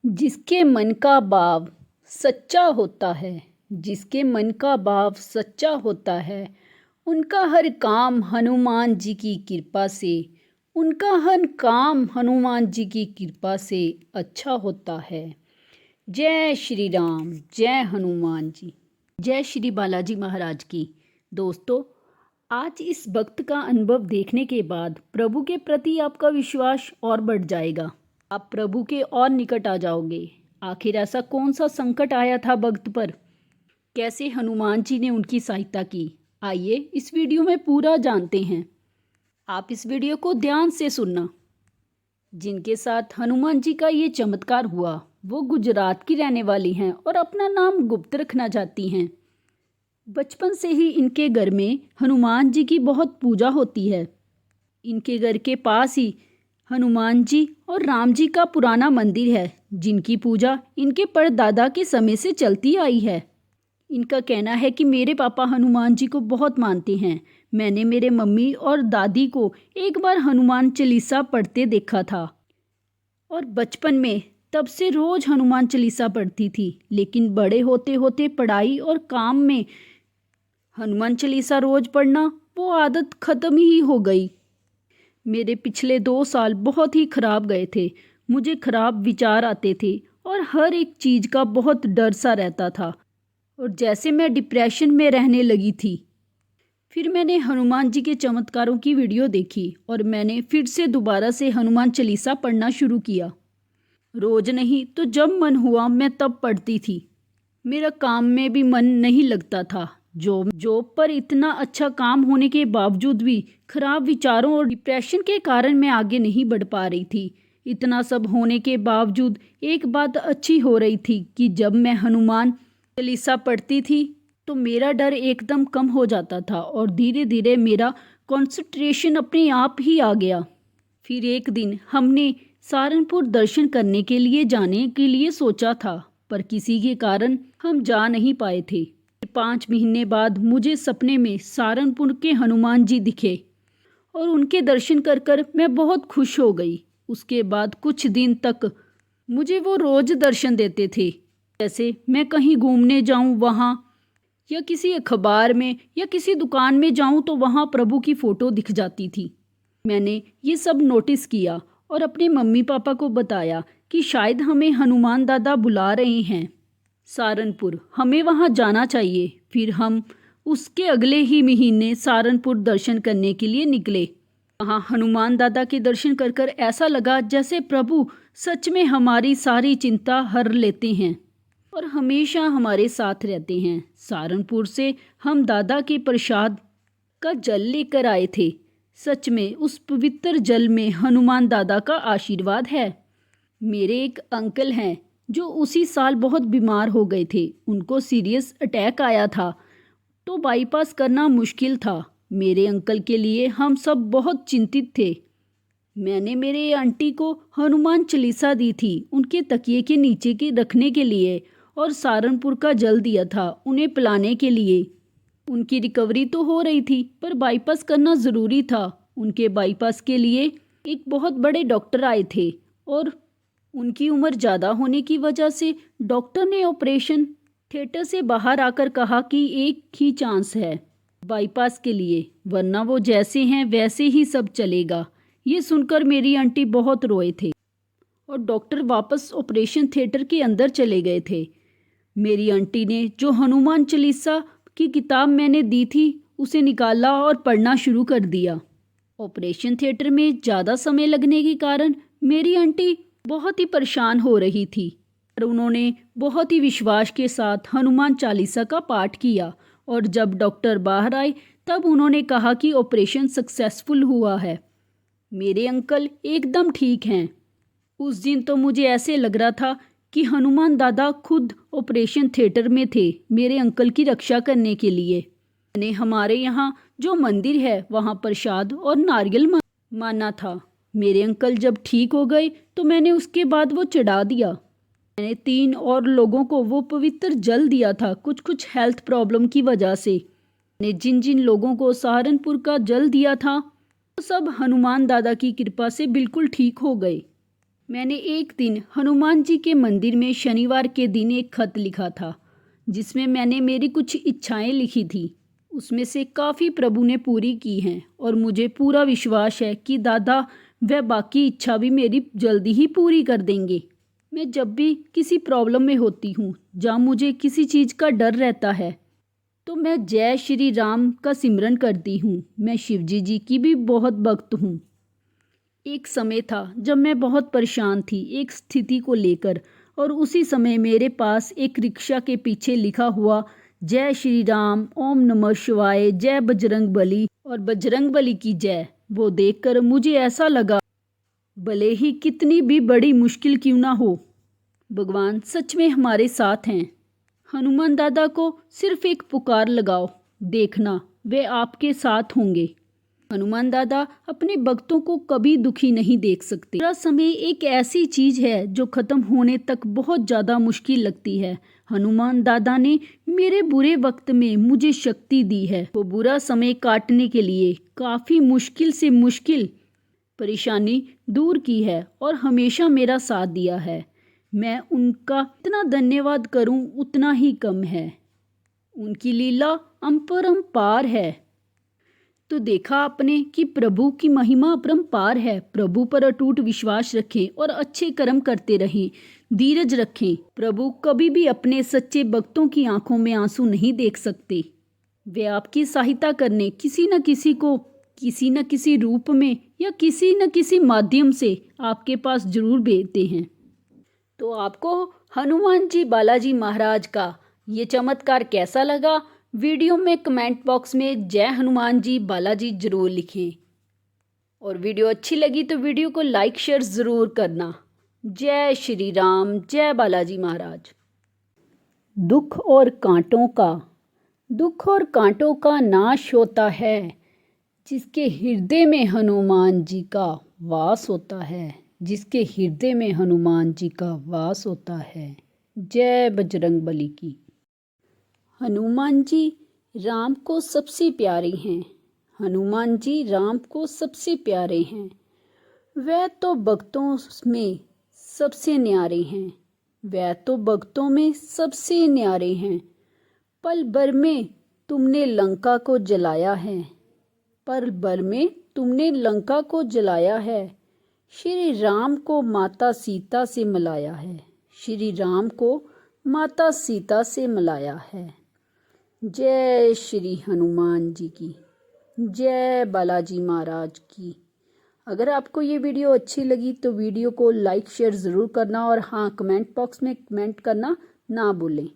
जिसके मन का भाव सच्चा होता है, जिसके मन का भाव सच्चा होता है, उनका हर काम हनुमान जी की कृपा से, उनका हर काम हनुमान जी की कृपा से अच्छा होता है। जय श्री राम, जय हनुमान जी, जय श्री बालाजी महाराज की। दोस्तों, आज इस भक्त का अनुभव देखने के बाद प्रभु के प्रति आपका विश्वास और बढ़ जाएगा। आप प्रभु के और निकट आ जाओगे। आखिर ऐसा कौन सा संकट आया था भक्त पर, कैसे हनुमान जी ने उनकी सहायता की, आइए इस वीडियो में पूरा जानते हैं। आप इस वीडियो को ध्यान से सुनना। जिनके साथ हनुमान जी का ये चमत्कार हुआ वो गुजरात की रहने वाली हैं और अपना नाम गुप्त रखना चाहती हैं। बचपन से ही इनके घर में हनुमान जी की बहुत पूजा होती है। इनके घर के पास ही हनुमान जी और राम जी का पुराना मंदिर है, जिनकी पूजा इनके परदादा के समय से चलती आई है। इनका कहना है कि मेरे पापा हनुमान जी को बहुत मानते हैं। मैंने मेरे मम्मी और दादी को एक बार हनुमान चालीसा पढ़ते देखा था और बचपन में तब से रोज हनुमान चालीसा पढ़ती थी। लेकिन बड़े होते होते पढ़ाई और काम में हनुमान चालीसा रोज पढ़ना वो आदत खत्म ही हो गई। मेरे पिछले 2 साल बहुत ही खराब गए थे। मुझे खराब विचार आते थे और हर एक चीज़ का बहुत डर सा रहता था और जैसे मैं डिप्रेशन में रहने लगी थी। फिर मैंने हनुमान जी के चमत्कारों की वीडियो देखी और मैंने फिर से दोबारा से हनुमान चालीसा पढ़ना शुरू किया। रोज नहीं तो जब मन हुआ मैं तब पढ़ती थी। मेरा काम में भी मन नहीं लगता था। जॉब पर इतना अच्छा काम होने के बावजूद भी खराब विचारों और डिप्रेशन के कारण मैं आगे नहीं बढ़ पा रही थी। इतना सब होने के बावजूद एक बात अच्छी हो रही थी कि जब मैं हनुमान चालीसा पढ़ती थी तो मेरा डर एकदम कम हो जाता था और धीरे धीरे मेरा कंसंट्रेशन अपने आप ही आ गया। फिर एक दिन हमने सहारनपुर दर्शन करने के लिए जाने के लिए सोचा था, पर किसी के कारण हम जा नहीं पाए थे। 5 महीने बाद मुझे सपने में सहारनपुर के हनुमान जी दिखे और उनके दर्शन कर कर मैं बहुत खुश हो गई। उसके बाद कुछ दिन तक मुझे वो रोज दर्शन देते थे। जैसे मैं कहीं घूमने जाऊं वहाँ, या किसी अखबार में या किसी दुकान में जाऊं तो वहाँ प्रभु की फ़ोटो दिख जाती थी। मैंने ये सब नोटिस किया और अपने मम्मी पापा को बताया कि शायद हमें हनुमान दादा बुला रहे हैं सहारनपुर, हमें वहाँ जाना चाहिए। फिर हम उसके अगले ही महीने सहारनपुर दर्शन करने के लिए निकले। वहाँ हनुमान दादा के दर्शन कर कर ऐसा लगा जैसे प्रभु सच में हमारी सारी चिंता हर लेते हैं और हमेशा हमारे साथ रहते हैं। सहारनपुर से हम दादा के प्रसाद का जल लेकर आए थे। सच में उस पवित्र जल में हनुमान दादा का आशीर्वाद है। मेरे एक अंकल हैं जो उसी साल बहुत बीमार हो गए थे। उनको सीरियस अटैक आया था तो बाईपास करना मुश्किल था। मेरे अंकल के लिए हम सब बहुत चिंतित थे। मैंने मेरे आंटी को हनुमान चालीसा दी थी उनके तकिए के नीचे के रखने के लिए और सहारनपुर का जल दिया था उन्हें पिलाने के लिए। उनकी रिकवरी तो हो रही थी पर बाईपास करना ज़रूरी था। उनके बाईपास के लिए एक बहुत बड़े डॉक्टर आए थे और उनकी उम्र ज़्यादा होने की वजह से डॉक्टर ने ऑपरेशन थिएटर से बाहर आकर कहा कि एक ही चांस है बाईपास के लिए, वरना वो जैसे हैं वैसे ही सब चलेगा। ये सुनकर मेरी आंटी बहुत रोए थे और डॉक्टर वापस ऑपरेशन थिएटर के अंदर चले गए थे। मेरी आंटी ने जो हनुमान चालीसा की किताब मैंने दी थी उसे निकाला और पढ़ना शुरू कर दिया। ऑपरेशन थिएटर में ज़्यादा समय लगने के कारण मेरी आंटी बहुत ही परेशान हो रही थी और उन्होंने बहुत ही विश्वास के साथ हनुमान चालीसा का पाठ किया और जब डॉक्टर बाहर आए तब उन्होंने कहा कि ऑपरेशन सक्सेसफुल हुआ है। मेरे अंकल एकदम ठीक हैं। उस दिन तो मुझे ऐसे लग रहा था कि हनुमान दादा खुद ऑपरेशन थिएटर में थे मेरे अंकल की रक्षा करने के लिए। मैंने हमारे यहाँ जो मंदिर है वहाँ प्रसाद और नारियल माना था। मेरे अंकल जब ठीक हो गए तो मैंने उसके बाद वो चढ़ा दिया। मैंने 3 और लोगों को वो पवित्र जल दिया था कुछ हेल्थ प्रॉब्लम की वजह से। मैंने जिन जिन लोगों को सहारनपुर का जल दिया था वो सब हनुमान दादा की कृपा से बिल्कुल ठीक हो गए। मैंने एक दिन हनुमान जी के मंदिर में शनिवार के दिन एक खत लिखा था, जिसमें मैंने मेरी कुछ इच्छाएं लिखी थी। उसमें से काफ़ी प्रभु ने पूरी की हैं और मुझे पूरा विश्वास है कि दादा वह बाकी इच्छा भी मेरी जल्दी ही पूरी कर देंगे। मैं जब भी किसी प्रॉब्लम में होती हूँ, जहाँ मुझे किसी चीज़ का डर रहता है, तो मैं जय श्री राम का सिमरन करती हूँ। मैं शिवजी जी की भी बहुत भक्त हूँ। एक समय था जब मैं बहुत परेशान थी एक स्थिति को लेकर, और उसी समय मेरे पास एक रिक्शा के पीछे लिखा हुआ जय श्री राम, ओम नमः शिवाय, जय बजरंग बली और बजरंग बली की जय, वो देखकर मुझे ऐसा लगा, भले ही कितनी भी बड़ी मुश्किल क्यों ना हो, भगवान सच में हमारे साथ हैं। हनुमान दादा को सिर्फ एक पुकार लगाओ, देखना वे आपके साथ होंगे। हनुमान दादा अपने भक्तों को कभी दुखी नहीं देख सकते। बुरा समय एक ऐसी चीज है जो खत्म होने तक बहुत ज़्यादा मुश्किल लगती है। हनुमान दादा ने मेरे बुरे वक्त में मुझे शक्ति दी है। वो बुरा समय काटने के लिए काफ़ी मुश्किल से मुश्किल परेशानी दूर की है और हमेशा मेरा साथ दिया है। मैं उनका इतना धन्यवाद करूं उतना ही कम है। उनकी लीला अपरंपार है। तो देखा आपने कि प्रभु की महिमा अपरंपार है। प्रभु पर अटूट विश्वास रखें और अच्छे कर्म करते रहें, धीरज रखें। प्रभु कभी भी अपने सच्चे भक्तों की आंखों में आंसू नहीं देख सकते। वे आपकी सहायता करने किसी न किसी को किसी न किसी रूप में या किसी न किसी माध्यम से आपके पास जरूर भेजते हैं। तो आपको हनुमान जी बालाजी महाराज का ये चमत्कार कैसा लगा? वीडियो में कमेंट बॉक्स में जय हनुमान जी बालाजी जरूर लिखें। और वीडियो अच्छी लगी तो वीडियो को लाइक शेयर ज़रूर करना। जय श्री राम, जय बालाजी महाराज। दुख और कांटों का नाश होता है, जिसके हृदय में हनुमान जी का वास होता है, जिसके हृदय में हनुमान जी का वास होता है। जय बजरंग बली की। हनुमान जी राम को सबसे प्यारे हैं। हनुमान जी राम को सबसे प्यारे हैं। वह तो भक्तों में सबसे न्यारे हैं। वह तो भक्तों में सबसे न्यारे हैं। पल भर में तुमने लंका को जलाया है। पल भर में तुमने लंका को जलाया है। श्री राम को माता सीता से मिलाया है। श्री राम को माता सीता से मिलाया है। जय श्री हनुमान जी की, जय बालाजी महाराज की। अगर आपको ये वीडियो अच्छी लगी तो वीडियो को लाइक शेयर ज़रूर करना और हाँ, कमेंट बॉक्स में कमेंट करना ना भूलें।